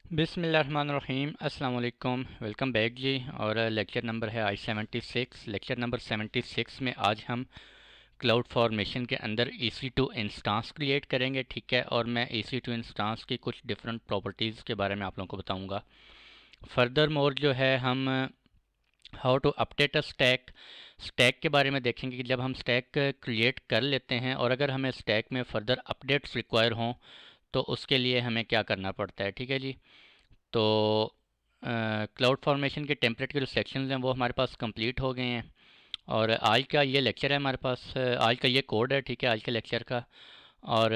बिस्मिल्लाहिर्रहमानिर्रहीम अस्सलाम वालेकुम। वेलकम बैक जी। और लेक्चर नंबर है I-76। लेक्चर नंबर 76 में आज हम क्लाउड फॉर्मेशन के अंदर EC2 इंस्टांस क्रिएट करेंगे, ठीक है। और मैं EC2 इंस्टांस की कुछ डिफरेंट प्रॉपर्टीज़ के बारे में आप लोगों को बताऊंगा। फर्दर मोर जो है हम how to update a stack stack के बारे में देखेंगे कि जब हम स्टैक क्रिएट कर लेते हैं और अगर हमें स्टैक में फर्दर अपडेट्स रिक्वायर हों तो उसके लिए हमें क्या करना पड़ता है, ठीक है जी। तो क्लाउड फॉर्मेशन के टेम्पलेट के जो सेक्शंस हैं वो हमारे पास कंप्लीट हो गए हैं। और आज का ये लेक्चर है हमारे पास, आज का ये कोड है, ठीक है, आज के लेक्चर का। और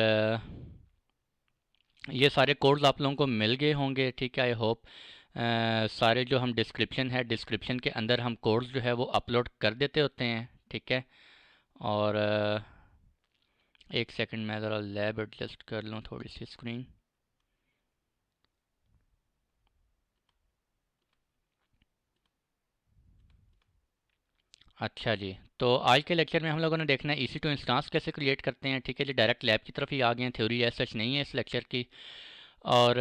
ये सारे कोड्स आप लोगों को मिल गए होंगे, ठीक है, आई होप। सारे जो हम डिस्क्रिप्शन है, डिस्क्रिप्शन के अंदर हम कोड्स जो है वो अपलोड कर देते होते हैं, ठीक है। और एक सेकंड मैं ज़रा लैब एडजस्ट कर लूँ थोड़ी सी स्क्रीन। अच्छा जी, तो आज के लेक्चर में हम लोगों ने देखना है EC2 इंस्टांस कैसे क्रिएट करते हैं, ठीक है जी। डायरेक्ट लैब की तरफ ही आ गए हैं, थ्योरी एज सच नहीं है इस लेक्चर की। और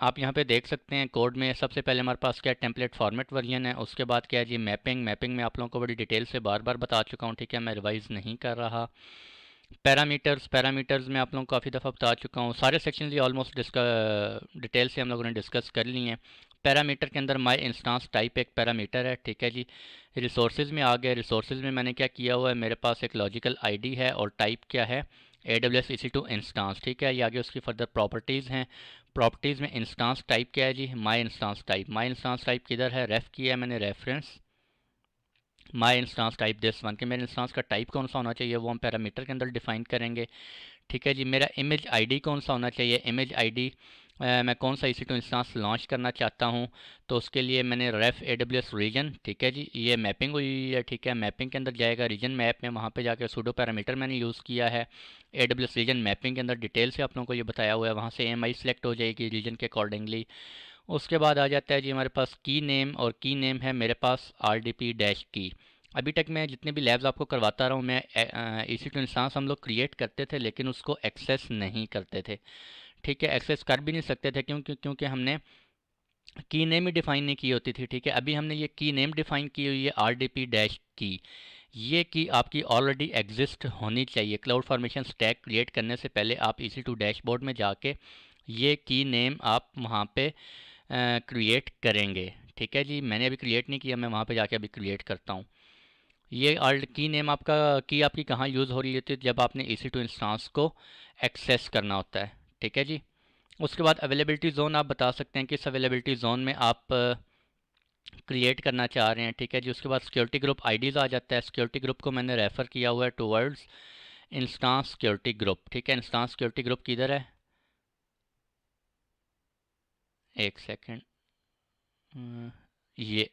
आप यहाँ पे देख सकते हैं कोड में सबसे पहले हमारे पास क्या टेम्पलेट फॉर्मेट वर्जन है, उसके बाद क्या है जी मैपिंग। मैपिंग में आप लोगों को बड़ी डिटेल से बार बार बता चुका हूँ, ठीक है, मैं रिवाइज़ नहीं कर रहा। पैरामीटर्स में आप लोगों को काफ़ी दफ़ा बता चुका हूँ। सारे सेक्शन ये ऑलमोस्ट डिटेल से हम लोगों ने डिस्कस कर लिए हैं। पैरामीटर के अंदर माई इंस्टांस टाइप एक पैरामीटर है, ठीक है जी। रिसोर्सेज में आ गए। रिसोर्सेज में मैंने क्या किया हुआ है, मेरे पास एक लॉजिकल आईडी है और टाइप क्या है, AWS EC2 इंस्टांस, ठीक है। ये आगे उसकी फर्दर प्रॉपर्टीज़ हैं। प्रॉपर्टीज़ में इंस्टांस टाइप क्या है जी, माई इंस्टांस टाइप। माई इंस्टांस टाइप किधर है, रेफ किया है मैंने, reference my instance type this one, कि मेरे इंस्टांस का टाइप कौन सा होना चाहिए वो हम पैरामीटर के अंदर डिफाइन करेंगे, ठीक है जी। मेरा इमेज आईडी कौन सा होना चाहिए, इमेज आईडी मैं कौन सा EC2 इंस्टांस लॉन्च करना चाहता हूँ, तो उसके लिए मैंने रेफ AWS रीजन, ठीक है जी। ये मैपिंग हुई है, ठीक है। मैपिंग के अंदर जाएगा रीजन मैप में, वहाँ पे जाकर सूडो पैरामीटर मैंने यूज़ किया है। AWS रीजन मैपिंग के अंदर डिटेल से आप लोगों को ये बताया हुआ है, वहाँ से AMI सेलेक्ट हो जाएगी रीजन के अकॉर्डिंगली। उसके बाद आ जाता है जी हमारे पास की नेम, और की नेम है मेरे पास RDP डैश की। अभी तक मैं जितने भी लैब्स आपको करवाता रहा हूँ, मैं EC2 इंस्टांस हम लोग क्रिएट करते थे लेकिन उसको एक्सेस नहीं करते थे, ठीक है। एक्सेस कर भी नहीं सकते थे क्योंकि क्योंकि हमने की नेम ही डिफाइन नहीं की होती थी, ठीक है। अभी हमने ये की नेम डिफाइन की हुई है RDP डैश की। ये की आपकी ऑलरेडी एग्जिस्ट होनी चाहिए। क्लाउड फॉर्मेशन स्टैक क्रिएट करने से पहले आप EC2 डैशबोर्ड में जाके ये की नेम आप वहाँ पे क्रिएट करेंगे, ठीक है जी। मैंने अभी क्रिएट नहीं किया, मैं वहाँ पे जाके अभी क्रिएट करता हूँ। ये आल्ट की नेम आपका, की आपकी कहाँ यूज़ हो रही होती है, जब आपने EC2 इंस्टांस को एक्सेस करना होता है, ठीक है जी। उसके बाद अवेलेबिलिटी ज़ोन आप बता सकते हैं किस अवेलेबिलिटी ज़ोन में आप क्रिएट करना चाह रहे हैं, ठीक है जी। उसके बाद सिक्योरिटी ग्रुप आईडीज़ आ जाता है। सिक्योरिटी ग्रुप को मैंने रेफ़र किया हुआ है टूवर्ड्स इंस्टांस सिक्योरिटी ग्रुप, ठीक है। इंस्टांस सिक्योरिटी ग्रुप किधर है, एक सेकेंड। ये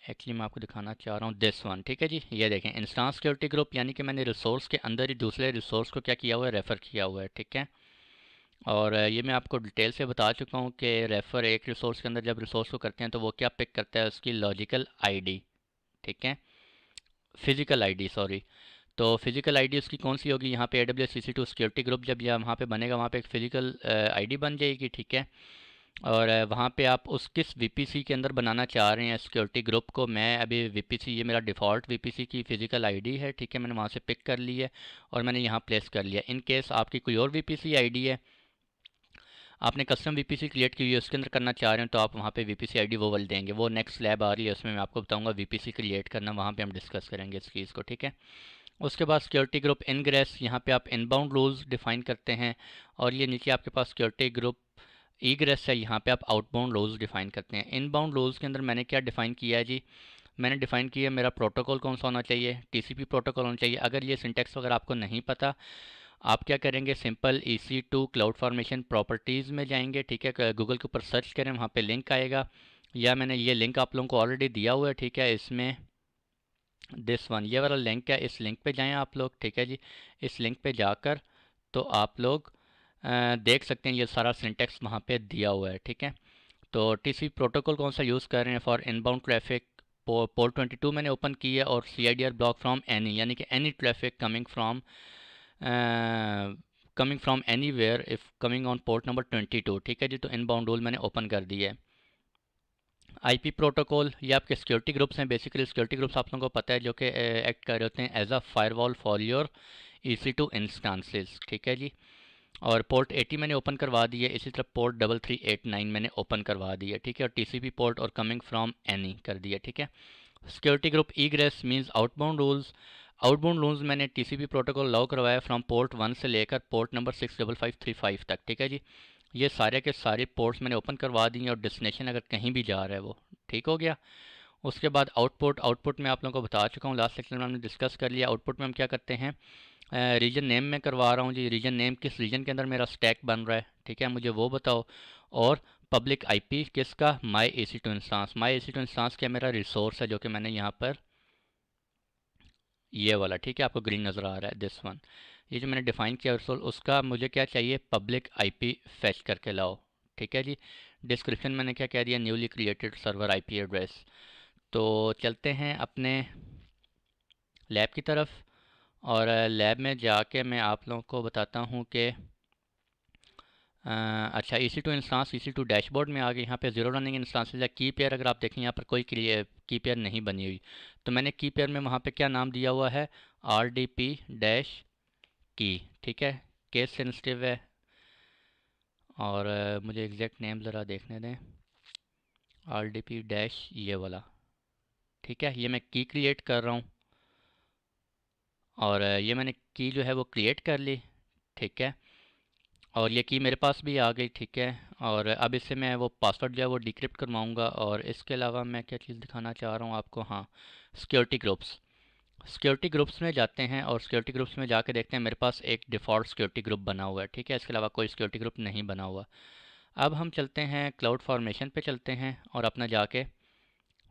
एक्चुअली मैं आपको दिखाना चाह रहा हूँ दिस वन, ठीक है जी। ये देखें इंस्टांस सिक्योरिटी ग्रुप, यानी कि मैंने रिसोर्स के अंदर ही दूसरे रिसोर्स को क्या किया हुआ है, रेफ़र किया हुआ है, ठीक है। और ये मैं आपको डिटेल से बता चुका हूँ कि रेफ़र एक रिसोर्स के अंदर जब रिसोर्स को करते हैं तो वो क्या पिक करता है, उसकी लॉजिकल आईडी, ठीक है, फिजिकल आईडी सॉरी। तो फिजिकल आईडी उसकी कौन सी होगी, यहाँ पे AWS EC2 सिक्योरिटी ग्रुप जब यह वहाँ पे बनेगा, वहाँ पे एक फिजिकल आईडी बन जाएगी, ठीक है। और वहाँ पे आप उस किस VPC के अंदर बनाना चाह रहे हैं सिक्योरिटी ग्रुप को। मैं अभी VPC, ये मेरा डिफ़ॉल्ट VPC की फ़िज़िकल आईडी है, ठीक है, मैंने वहाँ से पिक कर ली है और मैंने यहाँ प्लेस कर लिया। इन केस आपकी कोई और VPC आईडी है, आपने कस्टम VPC क्रिएट की हुई है, उसके अंदर करना चाह रहे हैं, तो आप वहाँ पे VPC आईडी वो वाली देंगे। वो नेक्स्ट लैब आ रही है, उसमें मैं आपको बताऊँगा VPC क्रिएट करना, वहाँ पर हम डिस्कस करेंगे इस चीज़ को, ठीक है। उसके बाद सिक्योरिटी ग्रुप इनग्रेस, यहाँ पे आप इनबाउंड रूल्स डिफाइन करते हैं। और ये नीचे आपके पास सिक्योरिटी ग्रुप ईग्रेस है, यहाँ पे आप आउटबाउंड रूल्स डिफाइन करते हैं। इनबाउंड रूल्स के अंदर मैंने क्या डिफाइन किया है जी, मैंने डिफाइन किया मेरा प्रोटोकॉल कौन सा होना चाहिए, TCP प्रोटोकॉल होना चाहिए। अगर ये सिंटेक्स वगैरह आपको नहीं पता, आप क्या करेंगे, simple EC2 cloud formation properties में जाएंगे, ठीक है, गूगल के ऊपर सर्च करें, वहाँ पे लिंक आएगा, या मैंने ये लिंक आप लोगों को ऑलरेडी दिया हुआ है, ठीक है, इसमें दिस वन, ये वाला लिंक है, इस लिंक पे जाएं आप लोग, ठीक है जी। इस लिंक पे जाकर तो आप लोग देख सकते हैं ये सारा सिंटेक्स वहाँ पे दिया हुआ है, ठीक है। तो TCP प्रोटोकॉल कौन सा यूज़ कर रहे हैं फॉर इनबाउंड ट्रैफिक, पोर्ट 22 मैंने ओपन किया, और CIDR ब्लॉक फ्रॉम एनी, यानी कि any traffic coming from coming from anywhere if coming on port number 22, ठीक है जी। तो इनबाउंड रूल मैंने ओपन कर दिया है। आईपी प्रोटोकॉल, ये आपके सिक्योरिटी ग्रुप्स हैं। बेसिकली सिक्योरिटी ग्रुप्स आप लोगों को पता है जो कि एक्ट कर रहे होते हैं as a firewall for your EC2 instances, ठीक है जी। और पोर्ट 80 मैंने ओपन करवा दी है। इसी तरह पोर्ट 3389 मैंने ओपन करवा दी है, ठीक है। और TCP पोर्ट और कमिंग फ्रॉम एनी कर दिया, ठीक है। Security group egress means outbound rules. Outbound rules मैंने TCP प्रोटोकॉल अलाउ करवाया फ्रॉम पोर्ट 1 से लेकर पोर्ट नंबर 65535 तक, ठीक है जी। ये सारे के सारे पोर्ट्स मैंने ओपन करवा दिए और डेस्टिनेशन अगर कहीं भी जा रहा है वो ठीक हो गया। उसके बाद आउटपुट, आउटपुट में आप लोगों को बता चुका हूँ, लास्ट सेक्शन में हमने डिस्कस कर लिया। आउटपुट में हम क्या करते हैं, रीजन नेम में करवा रहा हूँ जी। रीजन नेम किस रीजन के अंदर मेरा स्टैक बन रहा है, ठीक है, मुझे वो बताओ। और पब्लिक आईपी किसका, माई EC2 इंस्टांस। माई EC2 इंस्टांस क्या मेरा रिसोर्स है जो कि मैंने यहाँ पर ये वाला, ठीक है, आपको ग्रीन नज़र आ रहा है दिस वन। ये जो मैंने डिफ़ाइन किया रिसोर्स, उसका मुझे क्या चाहिए, पब्लिक आईपी फेच करके लाओ, ठीक है जी। डिस्क्रिप्शन मैंने क्या कह दिया, newly created server IP address. तो चलते हैं अपने लैब की तरफ। और लैब में जाके मैं आप लोगों को बताता हूँ कि अच्छा, EC2 इंस्टांस EC2 डैशबोर्ड में आ गए। यहाँ पे जीरो रनिंग इंस्टांसेस है। की पेयर अगर आप देखें यहाँ पर कोई की पेयर नहीं बनी हुई, तो मैंने की पेयर में वहाँ पे क्या नाम दिया हुआ है, RDP डैश की, ठीक है। केस सेंसिटिव है। और मुझे एग्जैक्ट नेम ज़रा देखने दें, RDP डैश ये वाला, ठीक है। ये मैं की क्रिएट कर रहा हूँ और ये मैंने की जो है वो क्रिएट कर ली, ठीक है। और ये की मेरे पास भी आ गई, ठीक है। और अब इससे मैं वो पासवर्ड जो है वो डिक्रिप्ट करवाऊँगा। और इसके अलावा मैं क्या चीज़ दिखाना चाह रहा हूँ आपको, हाँ, सिक्योरिटी ग्रुप्स। सिक्योरिटी ग्रुप्स में जाते हैं और सिक्योरिटी ग्रुप्स में जाके देखते हैं मेरे पास एक डिफ़ॉल्ट सिक्योरिटी ग्रुप बना हुआ है, ठीक है। इसके अलावा कोई सिक्योरिटी ग्रुप नहीं बना हुआ। अब हम चलते हैं क्लाउड फॉर्मेशन पे चलते हैं और अपना जाके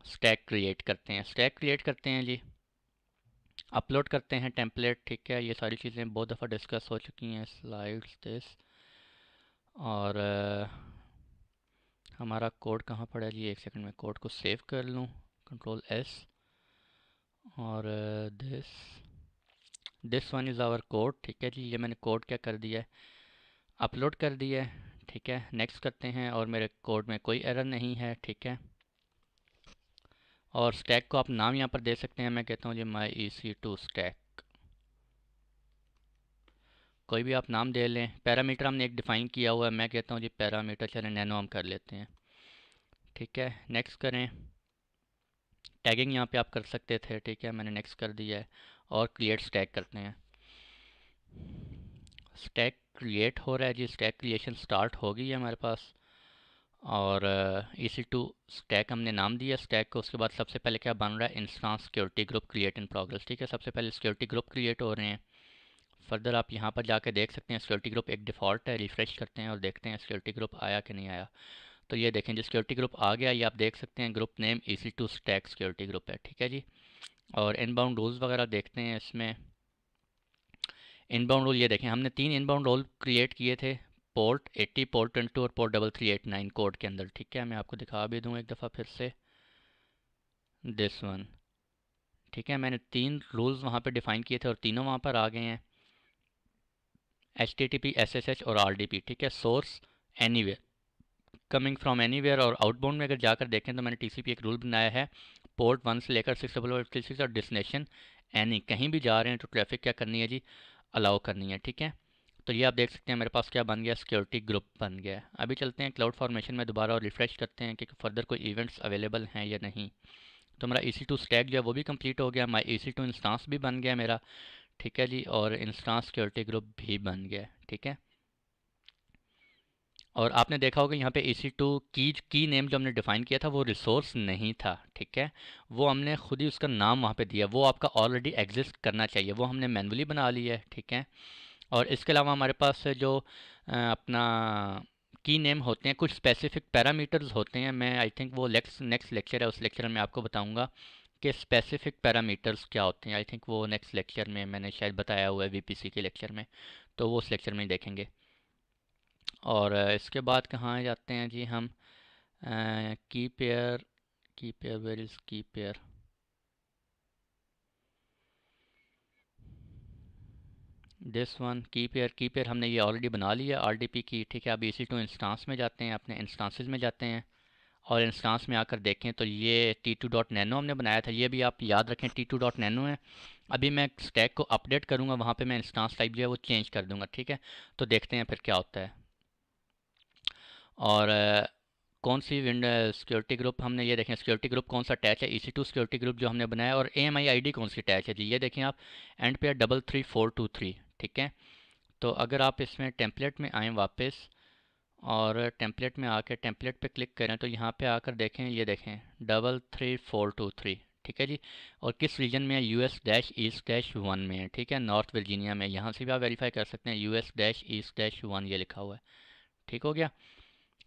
स्टैक क्रिएट करते हैं। स्टैक क्रिएट करते हैं जी, अपलोड करते हैं टेम्पलेट, ठीक है। ये सारी चीज़ें बहुत दफ़ा डिस्कस हो चुकी हैं, स्लाइड्स दिस। और हमारा कोड कहाँ पड़ा है जी, एक सेकंड में कोड को सेव कर लूँ, Ctrl+S। और this one is our code, ठीक है जी। ये मैंने कोड क्या कर दिया है, अपलोड कर दिया है, ठीक है। नेक्स्ट करते हैं और मेरे कोड में कोई एरर नहीं है, ठीक है। और स्टैक को आप नाम यहाँ पर दे सकते हैं। मैं कहता हूँ जी माई EC2 स्टैक, कोई भी आप नाम दे लें। पैरामीटर हमने एक डिफ़ाइन किया हुआ है, मैं कहता हूँ जी पैरामीटर चले नैनो हम कर लेते हैं, ठीक है। नेक्स्ट करें, टैगिंग यहाँ पे आप कर सकते थे, ठीक है, मैंने नेक्स्ट कर दिया है। और क्रिएट स्टैक करते हैं। स्टैक क्रिएट हो रहा है जी, स्टैक क्रिएशन स्टार्ट हो गई है हमारे पास। और EC2 स्टैक हमने नाम दिया स्टैक को। उसके बाद सबसे पहले क्या बन रहा है, instance security group create in progress, ठीक है। सबसे पहले सिक्योरिटी ग्रुप क्रिएट हो रहे हैं। फर्दर आप यहाँ पर जाके देख सकते हैं सिक्योरिटी ग्रुप एक डिफ़ॉल्ट है। रिफ़्रेश करते हैं और देखते हैं सिक्योरिटी ग्रुप आया कि नहीं आया। तो ये देखें जी सिक्योरिटी ग्रुप आ गया। ये आप देख सकते हैं group name EC2 stack security group है, ठीक है जी। और इनबाउंड रूल्स वगैरह देखते हैं इसमें। इनबाउंड रूल ये देखें, हमने 3 इनबाउंड रूल क्रिएट किए थे, पोर्ट 80, पोर्ट 22 और पोर्ट 3389 कोड के अंदर, ठीक है। मैं आपको दिखा भी दूँ एक दफ़ा फिर से, दिस वन, ठीक है। मैंने 3 रूल्स वहाँ पे डिफ़ाइन किए थे और तीनों वहाँ पर आ गए हैं, HTTP SSH और RDP, ठीक है। Source anywhere, coming from anywhere. और आउटबाउंड में अगर जाकर देखें तो मैंने TCP एक रूल बनाया है, पोर्ट 1 से लेकर 65536 और डेस्टिनेशन एनी, कहीं भी जा रहे हैं तो ट्रैफिक क्या करनी है जी, अलाउ करनी है, ठीक है। तो ये आप देख सकते हैं मेरे पास क्या बन गया, सिक्योरिटी ग्रुप बन गया। अभी चलते हैं क्लाउड फॉर्मेशन में दोबारा और रिफ्रेश करते हैं कि फर्दर कोई इवेंट्स अवेलेबल हैं या नहीं। तो मेरा EC2 स्टैक जो है वो भी कंप्लीट हो गया, माई EC2 इंस्टांस भी बन गया मेरा, ठीक है जी। और इंस्टांस सिक्योरिटी ग्रुप भी बन गया, ठीक है। और आपने देखा होगा यहाँ पे EC2 की नेम जो हमने डिफ़ाइन किया था वो रिसोर्स नहीं था, ठीक है। वो हमने खुद ही उसका नाम वहाँ पे दिया, वो आपका ऑलरेडी एग्जिस्ट करना चाहिए, वो हमने मैनुअली बना लिया है, ठीक है। और इसके अलावा हमारे पास जो अपना की नेम होते हैं, कुछ स्पेसिफिक पैरामीटर्स होते हैं। मैं आई थिंक वो नेक्स्ट लेक्चर है, उस लेक्चर में आपको बताऊंगा कि स्पेसिफिक पैरामीटर्स क्या होते हैं। आई थिंक वो नेक्स्ट लेक्चर में मैंने शायद बताया हुआ है, VPC के लेक्चर में, तो वो उस लेक्चर में ही देखेंगे। और इसके बाद कहाँ जाते हैं जी हम, की पेयर, की पेयर, वेयर इज़ की पेयर, दिस वन की पेयर हमने ये ऑलरेडी बना लिया RDP की, ठीक है। अब EC2 इंस्टांस में जाते हैं, अपने इंस्टांसेस में जाते हैं और इंस्टांस में आकर देखें तो ये T2.nano हमने बनाया था, ये भी आप याद रखें T2.nano है। अभी मैं स्टैक को अपडेट करूँगा, वहाँ पे मैं इंस्टांस टाइप जो है वो चेंज कर दूँगा, ठीक है। तो देखते हैं फिर क्या होता है। और कौन सी विंडो सिक्योरिटी ग्रुप हमने, ये देखें सिक्योरिटी ग्रुप कौन सा अटैच है, EC2 सिक्योरिटी ग्रुप जो हमने बनाया, और AMI ID कौन सी अटैच है जी, ये देखें आप एंड पे 33423, ठीक है। तो अगर आप इसमें टेम्पलेट में आएँ वापस और टेम्पलेट में आकर टेम्पलेट पे क्लिक करें तो यहाँ पे आकर देखें, ये देखें 33423, ठीक है जी। और किस रीजन में है, US-East-1 में है, ठीक है, नॉर्थ वर्जीनिया में। यहाँ से भी आप वेरीफाई कर सकते हैं, US-East-1 ये लिखा हुआ है, ठीक हो गया।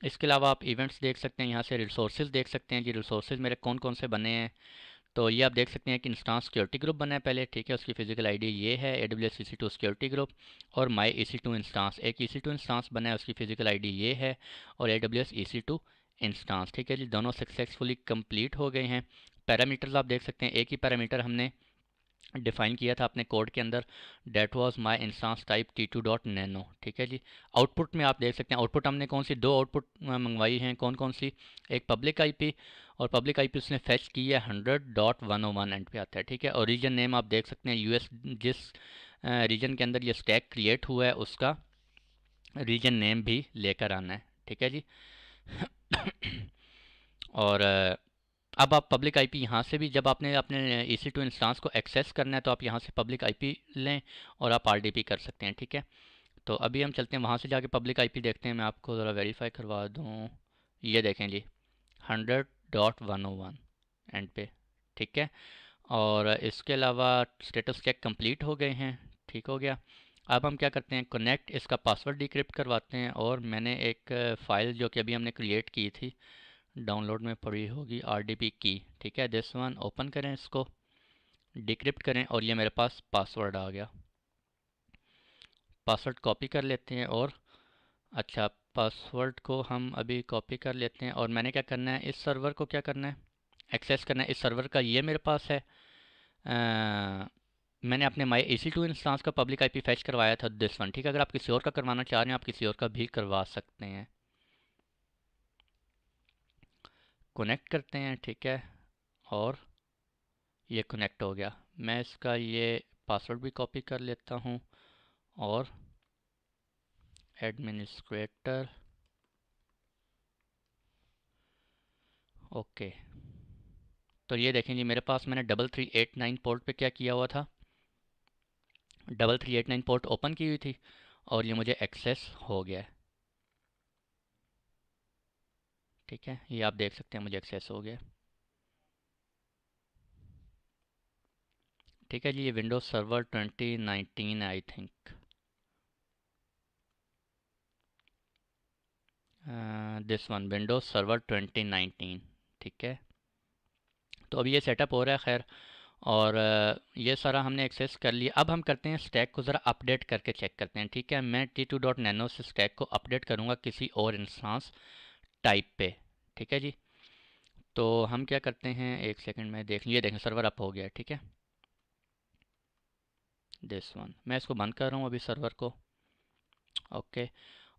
इसके अलावा आप इवेंट्स देख सकते हैं, यहाँ से रिसोर्सेज देख सकते हैं जी, रिसोर्सेज मेरे कौन कौन से बने हैं। तो ये आप देख सकते हैं कि इंस्टांस सिक्योरिटी ग्रुप बना है पहले, ठीक है, उसकी फिजिकल आईडी ये है AWS EC2 सिक्योरिटी ग्रुप। और माई EC2 इंस्टांस, एक EC2 इंस्टांस बना है, उसकी फिजिकल आईडी ये है, और AWS EC2 इंस्टांस, ठीक है जी। दोनों सक्सेसफुली कंप्लीट हो गए हैं। पैरामीटर्स आप देख सकते हैं, एक ही पैरामीटर हमने डिफाइन किया था अपने कोड के अंदर, that was my instance type T2.nano, ठीक है जी। आउटपुट में आप देख सकते हैं, आउटपुट हमने कौन सी दो आउटपुट मंगवाई हैं, कौन कौन सी, एक पब्लिक आईपी, और पब्लिक आईपी उसने फेच की है 100.101 एंड पे आता है, ठीक है। और रीजन नेम आप देख सकते हैं, यूएस जिस रीजन के अंदर ये स्टैक क्रिएट हुआ है उसका रीजन नेम भी लेकर आना है, ठीक है जी। और अब आप पब्लिक आईपी यहाँ से भी, जब आपने अपने EC2 इंस्टांस को एक्सेस करना है तो आप यहाँ से पब्लिक आईपी लें और आप RDP कर सकते हैं, ठीक है। तो अभी हम चलते हैं वहाँ से जाके पब्लिक आईपी देखते हैं, मैं आपको ज़रा वेरीफाई करवा दूँ। ये देखें जी 100.101 एंड पे, ठीक है। और इसके अलावा स्टेटस चेक कंप्लीट हो गए हैं, ठीक हो गया। अब हम क्या करते हैं, कनेक्ट, इसका पासवर्ड डिक्रिप्ट करवाते हैं। और मैंने एक फ़ाइल जो कि अभी हमने क्रिएट की थी, डाउनलोड में पड़ी होगी, RDP की, ठीक है, दिस वन, ओपन करें, इसको डिक्रिप्ट करें और ये मेरे पास पासवर्ड आ गया। पासवर्ड कॉपी कर लेते हैं और अच्छा, पासवर्ड को हम अभी कॉपी कर लेते हैं और मैंने क्या करना है, इस सर्वर को क्या करना है, एक्सेस करना है। इस सर्वर का ये मेरे पास है, मैंने अपने माई EC2 इंस्टांस का पब्लिक आईपी फैच करवाया था, दिस वन, ठीक है। अगर आप किसी और का करवाना चाह रहे हैं आप किसी और का भी करवा सकते हैं। कनेक्ट करते हैं, ठीक है, और ये कनेक्ट हो गया। मैं इसका ये पासवर्ड भी कॉपी कर लेता हूँ और एडमिनिस्ट्रेटर, ओके। तो ये देखें जी, मेरे पास मैंने 3389 पोर्ट पे क्या किया हुआ था, 3389 पोर्ट ओपन की हुई थी और ये मुझे एक्सेस हो गया है, ठीक है। ये आप देख सकते हैं मुझे एक्सेस हो गया, ठीक है जी। ये Windows server 2019 I think, this one, Windows server 2019, ठीक है। तो अभी ये सेटअप हो रहा है, खैर। और ये सारा हमने एक्सेस कर लिया। अब हम करते हैं स्टैक को ज़रा अपडेट करके चेक करते हैं, ठीक है। मैं T2.nano से स्टैक को अपडेट करूँगा किसी और इंस्टांस टाइप पे, ठीक है जी। तो हम क्या करते हैं, एक सेकंड में देख लिए, देखें सर्वर अप हो गया है, ठीक है, दिस वन। मैं इसको बंद कर रहा हूँ अभी सर्वर को, ओके।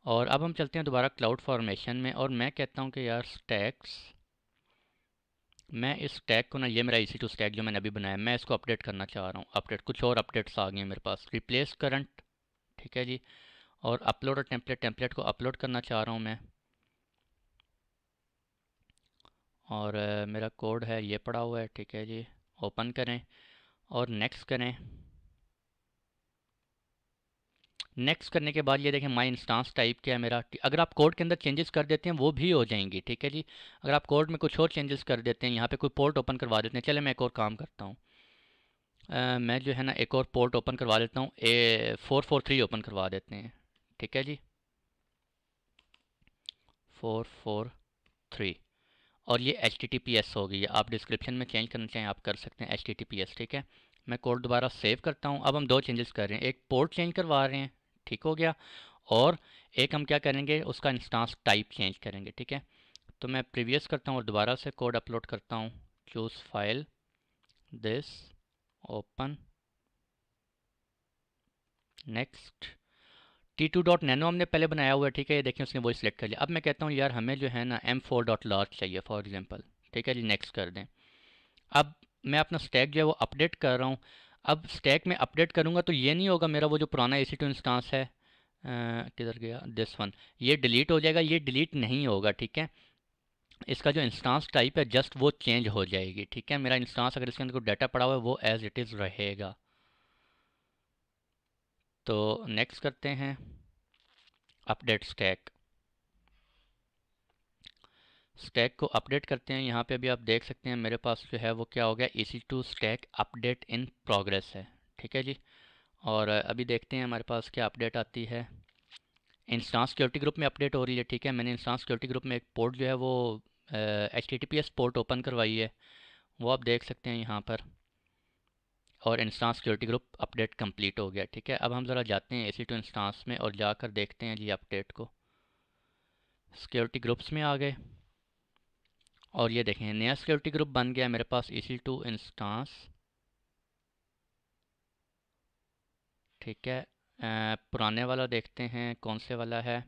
और अब हम चलते हैं दोबारा क्लाउड फॉर्मेशन में और मैं कहता हूँ कि यार स्टैक्स, मैं इस टैग को ना, ये मेरा EC2 स्टैक जो मैंने अभी बनाया, मैं इसको अपडेट करना चाह रहा हूँ। अपडेट, कुछ और अपडेट्स आ गए हैं मेरे पास, रिप्लेस करंट, ठीक है जी। और अपलोड और टेम्पलेट, टेम्पलेट को अपलोड करना चाह रहा हूँ मैं। और मेरा कोड है ये पड़ा हुआ है, ठीक है जी। ओपन करें और नेक्स्ट करें। नेक्स्ट करने के बाद ये देखें माई इंस्टांस टाइप क्या है मेरा। अगर आप कोड के अंदर चेंजेस कर देते हैं वो भी हो जाएंगी, ठीक है जी। अगर आप कोड में कुछ और चेंजेस कर देते हैं, यहाँ पे कोई पोर्ट ओपन करवा देते हैं, चले मैं एक और काम करता हूँ। मैं जो है ना एक और पोर्ट ओपन करवा लेता हूँ, A443 ओपन करवा देते हैं, ठीक है जी, 443। और ये HTTPS हो गई है। आप डिस्क्रिप्शन में चेंज करना चाहें आप कर सकते हैं, HTTPS, ठीक है। मैं कोड दोबारा सेव करता हूँ। अब हम दो चेंजेस कर रहे हैं, एक पोर्ट चेंज करवा रहे हैं, ठीक हो गया, और एक हम क्या करेंगे, उसका इंस्टांस टाइप चेंज करेंगे, ठीक है। तो मैं प्रीवियस करता हूँ और दोबारा से कोड अपलोड करता हूँ, choose file, this, open, next. T2.nano हमने पहले बनाया हुआ है, ठीक है, ये देखिए उसने वही सिलेक्ट कर लिया। अब मैं कहता हूँ यार हमें जो है ना M4.large चाहिए फॉर एग्जांपल, ठीक है जी, नेक्स्ट कर दें। अब मैं अपना स्टैक जो है वो अपडेट कर रहा हूँ। अब स्टैक में अपडेट करूँगा तो ये नहीं होगा मेरा वो जो पुराना EC2 इंस्टांस है, किधर गया दिस वन, ये डिलीट हो जाएगा, ये डिलीट नहीं होगा, ठीक है। इसका जो इंस्टांस टाइप है जस्ट वो चेंज हो जाएगी, ठीक है। मेरा इंस्टांस अगर इसके अंदर कोई डाटा पड़ा हुआ है वो एज इट इज़ रहेगा। तो नेक्स्ट करते हैं अपडेट स्टैक। स्टैक को अपडेट करते हैं। यहाँ पे अभी आप देख सकते हैं मेरे पास जो है वो क्या हो गया, EC2 stack update in progress है, ठीक है जी। और अभी देखते हैं हमारे पास क्या अपडेट आती है। इंस्टांस सिक्योरिटी ग्रुप में अपडेट हो रही है, ठीक है। मैंने इंस्टांस सिक्योरिटी ग्रुप में एक पोर्ट जो है वो HTTPS पोर्ट ओपन करवाई है, वो आप देख सकते हैं यहाँ पर। और instance security group update complete हो गया, ठीक है। अब हम ज़रा जाते हैं EC2 इंस्टांस में और जाकर देखते हैं जी अपडेट को। सिक्योरिटी ग्रुप्स में आ गए और ये देखें नया सिक्योरिटी ग्रुप बन गया मेरे पास EC2 इंस्टांस, ठीक है। पुराने वाला देखते हैं कौन से वाला है,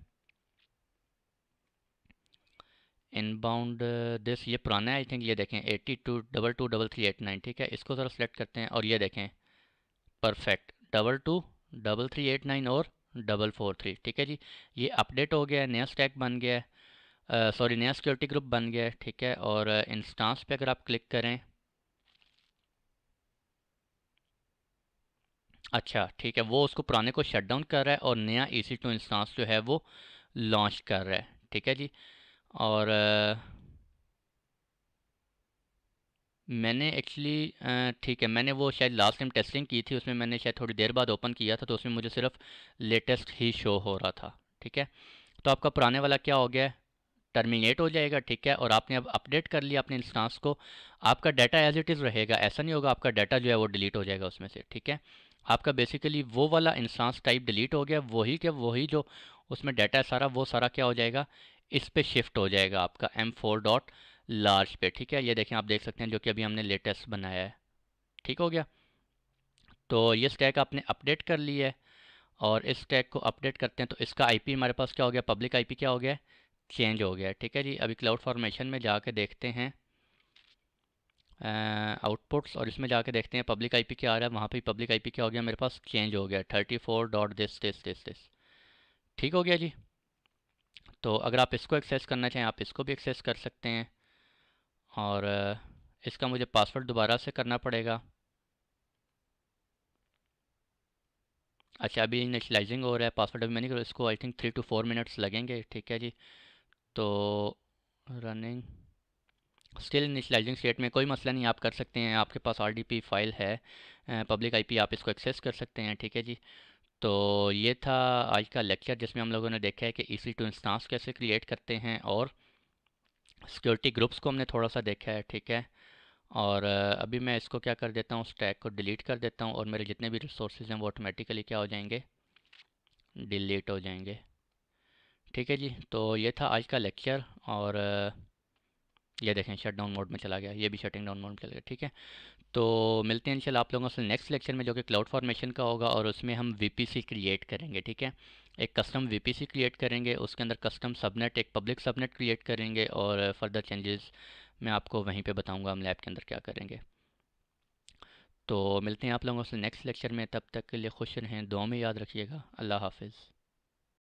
इनबाउंड दिस, ये पुराना है आई थिंक। ये देखें 82223389, ठीक है। इसको ज़रा सेलेक्ट करते हैं और ये देखें परफेक्ट 222389 और 443, ठीक है जी। ये अपडेट हो गया है, नया स्टैक बन गया है, सॉरी नया सिक्योरिटी ग्रुप बन गया है, ठीक है। और इंस्टांस पे अगर आप क्लिक करें, अच्छा ठीक है, वो उसको पुराने को शट डाउन कर रहा है और नया EC2 इंस्टांस जो है वो लॉन्च कर रहा है, ठीक है जी। और मैंने एक्चुअली ठीक है, मैंने वो शायद लास्ट टाइम टेस्टिंग की थी, उसमें मैंने शायद थोड़ी देर बाद ओपन किया था तो उसमें मुझे सिर्फ लेटेस्ट ही शो हो रहा था, ठीक है। तो आपका पुराने वाला क्या हो गया है, टर्मिनेट हो जाएगा, ठीक है। और आपने अब अपडेट कर लिया अपने इंस्टांस को, आपका डाटा एज इट इज़ रहेगा, ऐसा नहीं होगा आपका डाटा जो है वो डिलीट हो जाएगा उसमें से, ठीक है। आपका बेसिकली वो वाला इंस्टांस टाइप डिलीट हो गया, वही के वही जो उसमें डाटा है सारा, वो सारा क्या हो जाएगा, इस पे शिफ्ट हो जाएगा आपका M4.large पे, ठीक है। ये देखें आप देख सकते हैं जो कि अभी हमने लेटेस्ट बनाया है, ठीक हो गया। तो ये स्टैक आपने अपडेट कर लिया है और इस स्टैक को अपडेट करते हैं तो इसका IP हमारे पास क्या हो गया, पब्लिक IP क्या हो गया, चेंज हो गया है, ठीक है जी। अभी क्लाउड फॉर्मेशन में जाके देखते हैं आउटपुट्स और इसमें जाके देखते हैं पब्लिक IP क्या आ रहा है, वहाँ पे पब्लिक IP क्या हो गया मेरे पास, चेंज हो गया 34 डॉट दिस, ठीक हो गया जी। तो अगर आप इसको एक्सेस करना चाहें आप इसको भी एक्सेस कर सकते हैं और इसका मुझे पासवर्ड दोबारा से करना पड़ेगा। अच्छा अभी इनिशलाइजिंग हो रहा है, पासवर्ड अभी मैंने करा, इसको आई थिंक 3 to 4 मिनट्स लगेंगे, ठीक है जी। तो रनिंग स्टिल इनिशलाइजिंग स्टेट में, कोई मसला नहीं, आप कर सकते हैं, आपके पास RDP फाइल है पब्लिक IP, आप इसको एक्सेस कर सकते हैं, ठीक है जी। तो ये था आज का लेक्चर जिसमें हम लोगों ने देखा है कि EC2 इंस्टांस कैसे क्रिएट करते हैं और सिक्योरिटी ग्रुप्स को हमने थोड़ा सा देखा है, ठीक है। और अभी मैं इसको क्या कर देता हूँ, स्टैक को डिलीट कर देता हूँ और मेरे जितने भी रिसोर्सेज हैं वो ऑटोमेटिकली क्या हो जाएंगे, डिलीट हो जाएंगे, ठीक है जी। तो ये था आज का लेक्चर और ये देखें शट डाउन मोड में चला गया, ये भी शटिंग डाउन मोड में चला गया, ठीक है। तो मिलते हैं इंशाल्लाह आप लोगों से नेक्स्ट लेक्चर में जो कि क्लाउड फॉर्मेशन का होगा और उसमें हम VPC क्रिएट करेंगे, ठीक है। एक कस्टम VPC क्रिएट करेंगे, उसके अंदर कस्टम सबनेट, एक पब्लिक सबनेट क्रिएट करेंगे और फर्दर चेंजेस मैं आपको वहीं पे बताऊंगा हम लैब के अंदर क्या करेंगे। तो मिलते हैं आप लोगों से नेक्स्ट लेक्चर में, तब तक के लिए खुश रहें, दुआ में याद रखिएगा, अल्लाह हाफिज़।